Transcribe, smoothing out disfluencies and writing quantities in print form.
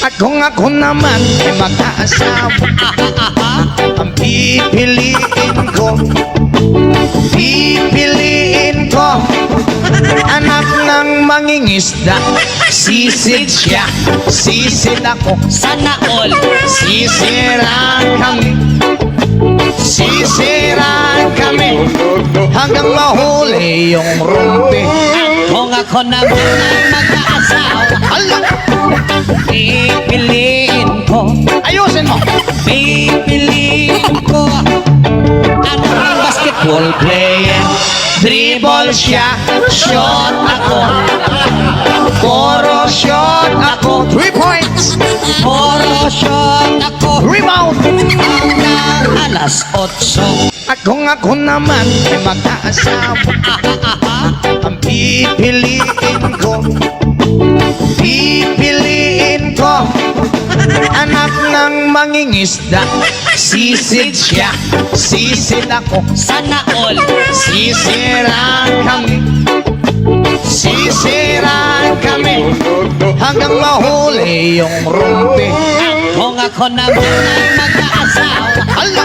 Ako naman ay mag-aasawa. Ang pipiliin ko anak ng mangingisda. Sisid siya, sisid ako. Sana all. Sisiraan kami hanggang mahuli yung rumpi. Kung ako naman ang mag-aasawa, Hala! pipiliin ko, Ayusin mo! pipiliin ko ang basketball player. Dribble siya, shot ako. Puro shot ako. 3 points! Puro shot ako Rebound! hanggang alas 8. Ako naman ay mag-aasawa. Ang pipiliin ko anak ng mangingisda. Sisid siya, sisid ako. Sana all. Sisiraan kami hanggang mahuli yung rumpi. Kung ako naman ang mag-aasawa, Hala!